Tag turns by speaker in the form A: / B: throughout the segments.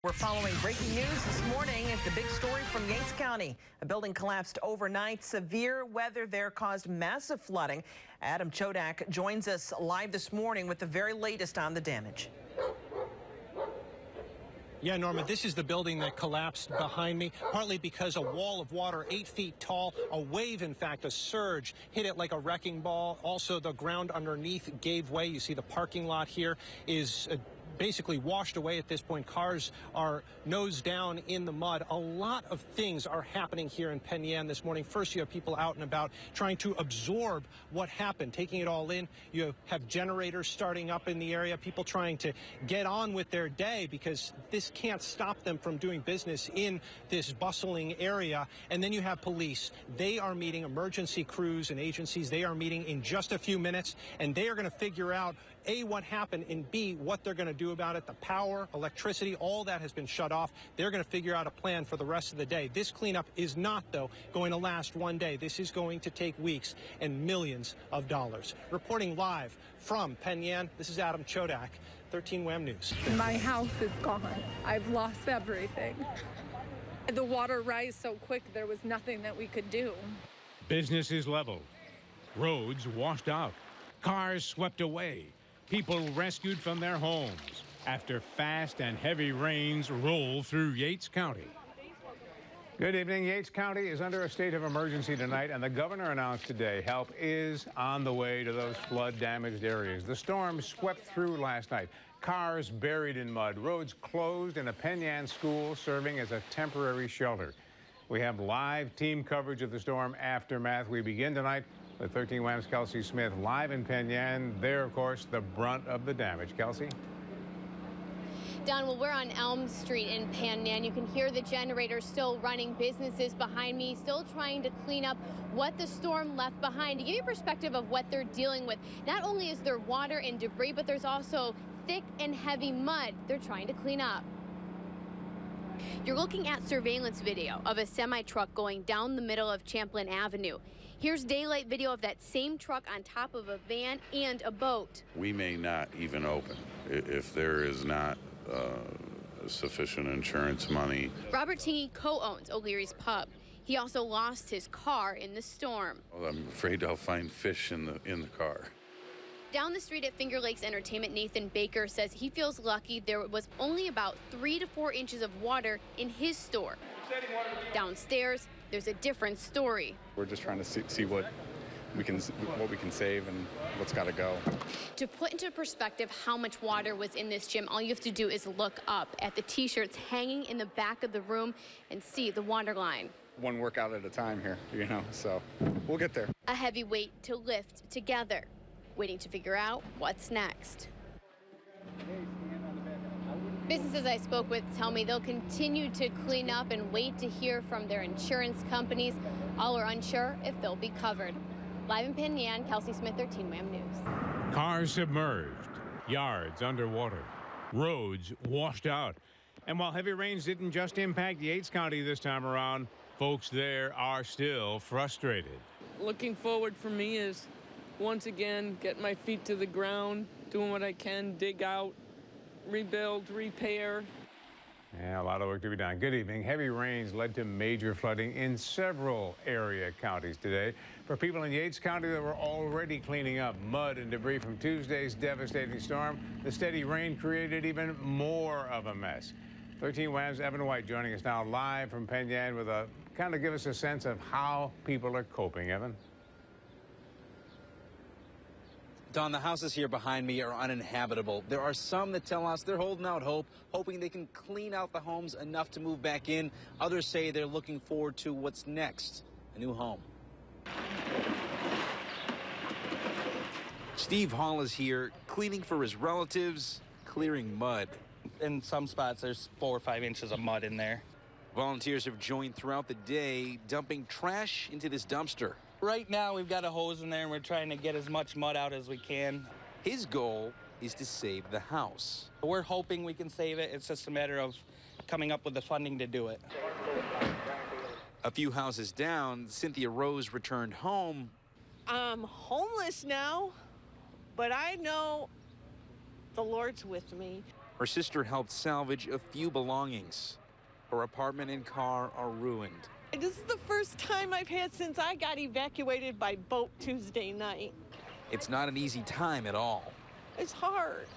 A: We're following breaking news this morning. It's the big story from Yates County. A building collapsed overnight. Severe weather there caused massive flooding. Adam Chodak joins us live this morning with the very latest on the damage.
B: Yeah, Norma, this is the building that collapsed behind me, partly because a wall of water 8 feet tall, a wave, in fact, a surge, hit it like a wrecking ball. Also, the ground underneath gave way. You see the parking lot here is basically washed away at this point. Cars are nose down in the mud. A lot of things are happening here in Penn Yan this morning. First, you have people out and about trying to absorb what happened, taking it all in. You have generators starting up in the area, people trying to get on with their day because this can't stop them from doing business in this bustling area. And then you have police. They are meeting, emergency crews and agencies. They are meeting in just a few minutes, and they are going to figure out, A, what happened, and B, what they're going to do about it. The power, electricity, all that has been shut off. They're going to figure out a plan for the rest of the day. This cleanup is not, though, going to last one day. This is going to take weeks and millions of dollars. Reporting live from Penn Yan, this is Adam Chodak, 13 WHAM News.
C: My house is gone. I've lost everything. The water rise so quick, there was nothing that we could do.
D: Businesses leveled, roads washed out, cars swept away, people rescued from their homes after fast and heavy rains roll through Yates County.
E: Good evening. Yates County is under a state of emergency tonight, and the governor announced today help is on the way to those flood-damaged areas. The storm swept through last night. Cars buried in mud, roads closed, and a Penn Yan school serving as a temporary shelter. We have live team coverage of the storm aftermath. We begin tonight with 13 WHAM's Kelsey Smith live in Penn Yan. There, of course, the brunt of the damage. Kelsey?
F: Don, well, we're on Elm Street in Penn Yan. You can hear the generators still running, businesses behind me still trying to clean up what the storm left behind. To give you a perspective of what they're dealing with, not only is there water and debris, but there's also thick and heavy mud they're trying to clean up. You're looking at surveillance video of a semi-truck going down the middle of Champlain Avenue. Here's daylight video of that same truck on top of a van and a boat.
G: We may not even open if there is not sufficient insurance money.
F: Robert Tingey co-owns O'Leary's Pub. He also lost his car in the storm.
G: Well, I'm afraid I'll find fish in the car.
F: Down the street at Finger Lakes Entertainment, Nathan Baker says he feels lucky there was only about 3 to 4 inches of water in his store. Downstairs, there's a different story.
H: We're just trying to see what we can save and what's got to go.
F: To put into perspective how much water was in this gym, all you have to do is look up at the t-shirts hanging in the back of the room and see the water line.
H: One workout at a time here, so we'll get there.
F: A heavy weight to lift together, waiting to figure out what's next. Businesses I spoke with tell me they'll continue to clean up and wait to hear from their insurance companies. All are unsure if they'll be covered. Live in Penn Yan, Kelsey Smith, 13 WHAM News.
D: Cars submerged, yards underwater, roads washed out. And while heavy rains didn't just impact Yates County this time around, folks there are still frustrated.
I: Looking forward for me is once again get my feet to the ground, doing what I can, dig out, rebuild, repair.
E: Yeah, a lot of work to be done. Good evening. Heavy rains led to major flooding in several area counties today. For people in Yates County that were already cleaning up mud and debris from Tuesday's devastating storm, the steady rain created even more of a mess. 13 WHAM's Evan White joining us now live from Penn Yan with a kind of give us a sense of how people are coping. Evan?
J: Don, the houses here behind me are uninhabitable. There are some that tell us they're holding out hope, hoping they can clean out the homes enough to move back in. Others say they're looking forward to what's next, a new home. Steve Hall is here, cleaning for his relatives, clearing mud.
K: In some spots, there's 4 or 5 inches of mud in there.
J: Volunteers have joined throughout the day, dumping trash into this dumpster.
K: Right now, we've got a hose in there, and we're trying to get as much mud out as we can.
J: His goal is to save the house.
K: We're hoping we can save it. It's just a matter of coming up with the funding to do it.
J: A few houses down, Cynthia Rose returned home.
L: I'm homeless now, but I know the Lord's with me.
J: Her sister helped salvage a few belongings. Her apartment and car are ruined.
L: This is the first time I've had since I got evacuated by boat Tuesday night.
J: It's not an easy time at all.
L: It's hard.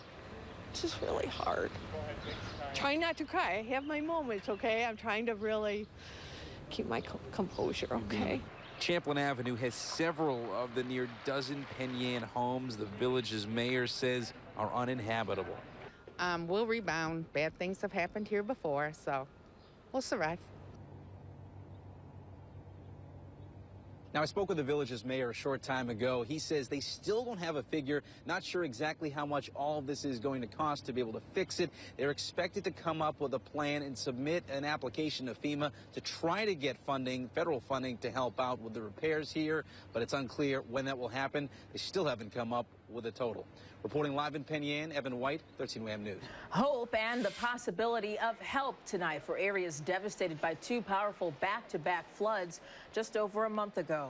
L: It's just really hard. Trying not to cry. I have my moments, okay? I'm trying to really keep my composure, okay?
J: Champlain Avenue has several of the near dozen Penn Yan homes the village's mayor says are uninhabitable.
M: We'll rebound. Bad things have happened here before, so we'll survive.
J: Now, I spoke with the village's mayor a short time ago. He says they still don't have a figure, not sure exactly how much all of this is going to cost to be able to fix it. They're expected to come up with a plan and submit an application to FEMA to try to get funding, federal funding, to help out with the repairs here, but it's unclear when that will happen. They still haven't come up with a total. Reporting live in Penn Yan, Evan White, 13 WHAM News.
N: Hope and the possibility of help tonight for areas devastated by two powerful back-to-back floods just over a month ago.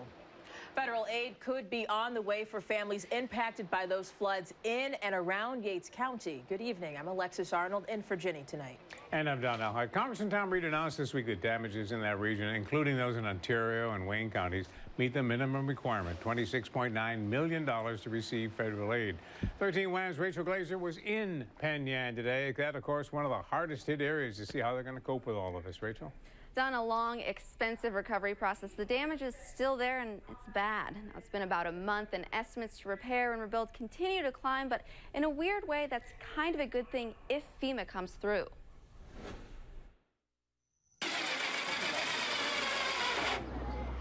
N: Federal aid could be on the way for families impacted by those floods in and around Yates County. Good evening. I'm Alexis Arnold in for Ginny tonight.
E: And I'm Don Elhart. Congressman Tom Reed announced this week that damages in that region, including those in Ontario and Wayne counties, meet the minimum requirement, $26.9 million to receive federal aid. 13 WHAM's Rachel Glazer was in Penn Yan today. That, of course, one of the hardest hit areas to see how they're going to cope with all of this. Rachel?
O: Done a long, expensive recovery process. The damage is still there and it's bad. Now, it's been about a month and estimates to repair and rebuild continue to climb, but in a weird way, that's kind of a good thing if FEMA comes through.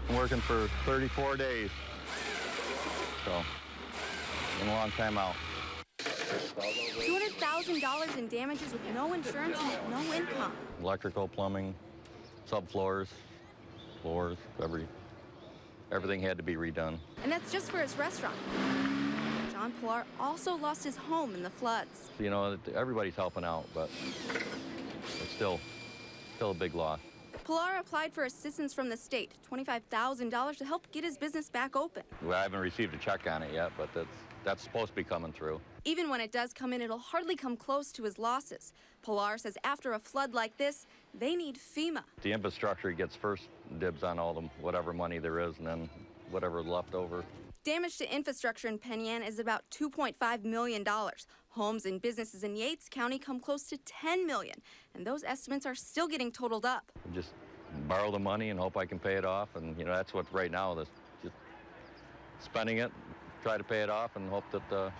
P: I'm working for 34 days, so been a long time out.
O: $200,000 in damages with no insurance and no income.
P: Electrical, plumbing, subfloors, floors, everything had to be redone.
O: And that's just for his restaurant. John Pilar also lost his home in the floods.
P: You know, everybody's helping out, but it's still a big loss.
O: Pilar applied for assistance from the state, $25,000 to help get his business back open.
P: Well, I haven't received a check on it yet, but that's supposed to be coming through.
O: Even when it does come in, it'll hardly come close to his losses. Pilar says after a flood like this, they need FEMA.
P: The infrastructure gets first dibs on all them, whatever money there is, and then whatever left over.
O: Damage to infrastructure in Penn Yan is about $2.5 million. Homes and businesses in Yates County come close to $10 million, and those estimates are still getting totaled up.
P: Just borrow the money and hope I can pay it off, and you know that's what right now is just spending it, try to pay it off, and hope that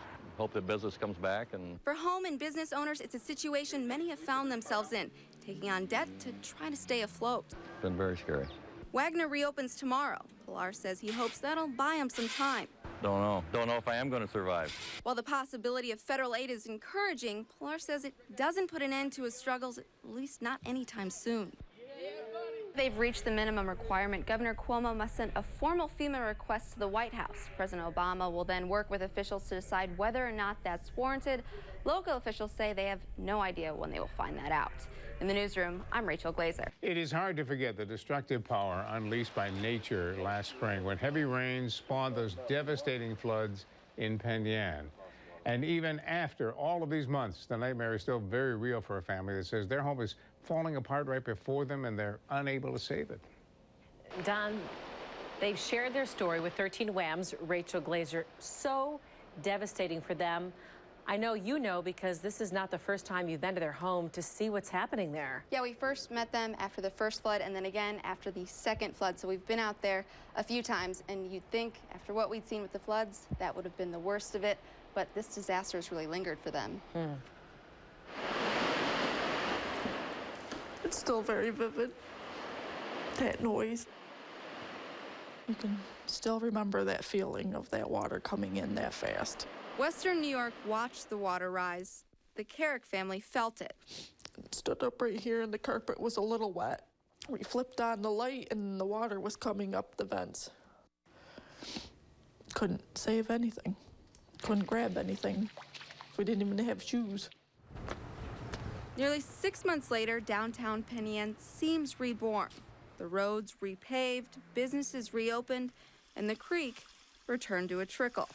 P: business comes back. And
O: for home and business owners, it's a situation many have found themselves in, taking on debt to try to stay afloat.
P: It's been very scary.
O: Wagner reopens tomorrow. Pilar says he hopes that'll buy him some time.
P: Don't know if I am going to survive.
O: While the possibility of federal aid is encouraging, Pilar says it doesn't put an end to his struggles, at least not anytime soon. They've reached the minimum requirement. Governor Cuomo must send a formal FEMA request to the White House. President Obama will then work with officials to decide whether or not that's warranted. Local officials say they have no idea when they will find that out. In the newsroom, I'm Rachel Glazer.
E: It is hard to forget the destructive power unleashed by nature last spring when heavy rains spawned those devastating floods in Penn Yan. And even after all of these months, the nightmare is still very real for a family that says their home is falling apart right before them and they're unable to save it.
N: Don, they've shared their story with 13 WHAM's Rachel Glazer. So devastating for them. I know you know because this is not the first time you've been to their home to see what's happening there.
O: Yeah, we first met them after the first flood and then again after the second flood. So we've been out there a few times, and you'd think after what we'd seen with the floods, that would have been the worst of it. But this disaster has really lingered for them.
L: It's still very vivid, that noise. You can still remember that feeling of that water coming in that fast.
O: Western New York watched the water rise. The Carrick family felt it.
L: Stood up right here and the carpet was a little wet. We flipped on the light and the water was coming up the vents. Couldn't save anything. Couldn't grab anything. We didn't even have shoes.
O: Nearly 6 months later, downtown Penn Yan seems reborn. The roads repaved, businesses reopened, and the creek returned to a trickle.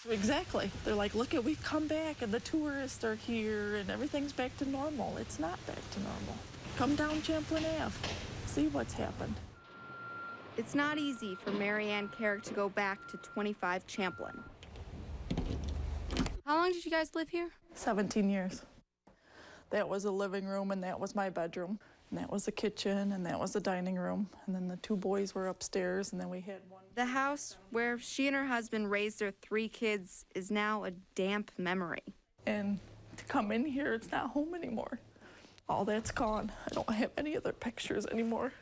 Q: Exactly. They're like, look, we've come back and the tourists are here and everything's back to normal. It's not back to normal. Come down Champlain Ave. See what's happened.
O: It's not easy for Mary Ann Carrick to go back to 25 Champlain. How long did you guys live here?
Q: 17 years. That was a living room and that was my bedroom. And that was the kitchen and that was the dining room. And then the 2 boys were upstairs and then we had one.
O: The house where she and her husband raised their 3 kids is now a damp memory.
Q: And to come in here, it's not home anymore. All that's gone. I don't have any other pictures anymore.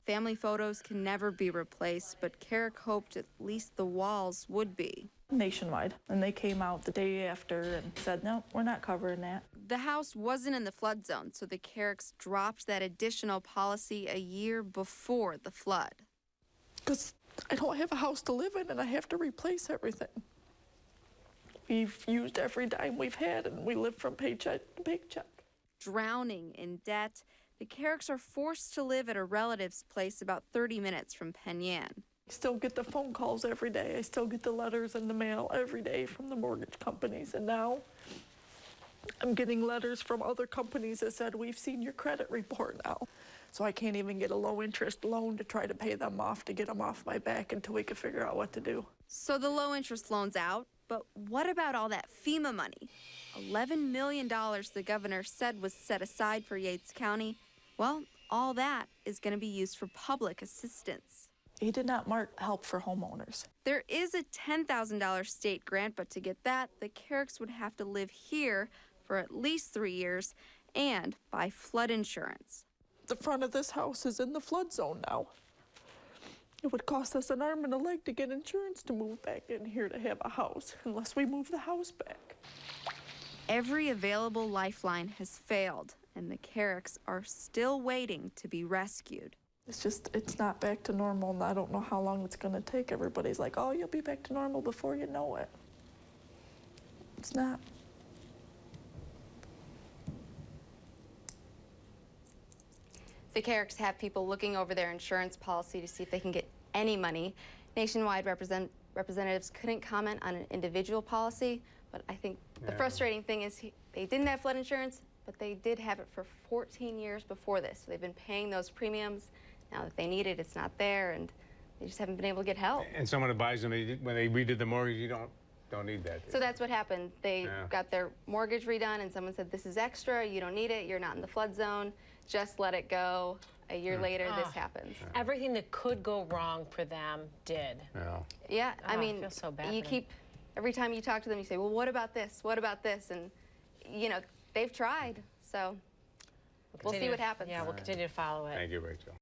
O: Family photos can never be replaced, but Carrick hoped at least the walls would be.
Q: Nationwide. And they came out the day after and said, no, we're not covering that.
O: The house wasn't in the flood zone, so the Carricks dropped that additional policy a year before the flood.
Q: Because I don't have a house to live in and I have to replace everything. We've used every dime we've had and we live from paycheck to paycheck.
O: Drowning in debt, the Carricks are forced to live at a relative's place about 30 minutes from Penn Yan.
Q: I still get the phone calls every day. I still get the letters in the mail every day from the mortgage companies. And now I'm getting letters from other companies that said, we've seen your credit report now. So I can't even get a low-interest loan to try to pay them off, to get them off my back until we can figure out what to do.
O: So the low-interest loan's out, but what about all that FEMA money? $11 million the governor said was set aside for Yates County. Well, all that is going to be used for public assistance.
Q: He did not mark help for homeowners.
O: There is a $10,000 state grant, but to get that, the Carricks would have to live here for at least 3 years and buy flood insurance.
Q: The front of this house is in the flood zone now. It would cost us an arm and a leg to get insurance to move back in here to have a house, unless we move the house back.
O: Every available lifeline has failed, and the Carricks are still waiting to be rescued.
Q: It's not back to normal, and I don't know how long it's going to take. Everybody's like, oh, you'll be back to normal before you know it. It's not.
O: The Carricks have people looking over their insurance policy to see if they can get any money. Nationwide representatives couldn't comment on an individual policy, but I think the frustrating thing is they didn't have flood insurance, but they did have it for 14 years before this. So they've been paying those premiums. Now that they need it, it's not there, and they just haven't been able to get help.
E: And someone advised them when they redid the mortgage, you don't need that.
O: So that's what happened. They got their mortgage redone, and someone said, this is extra, you don't need it, you're not in the flood zone, just let it go. A year later, this happens.
R: Everything that could go wrong for them did.
O: Yeah, I mean,
R: I feel so bad
O: you keep, every time you talk to them, you say, well, what about this? What about this? And, you know, they've tried, so we'll see what happens.
R: Yeah, we'll continue to follow it.
E: Thank you, Rachel.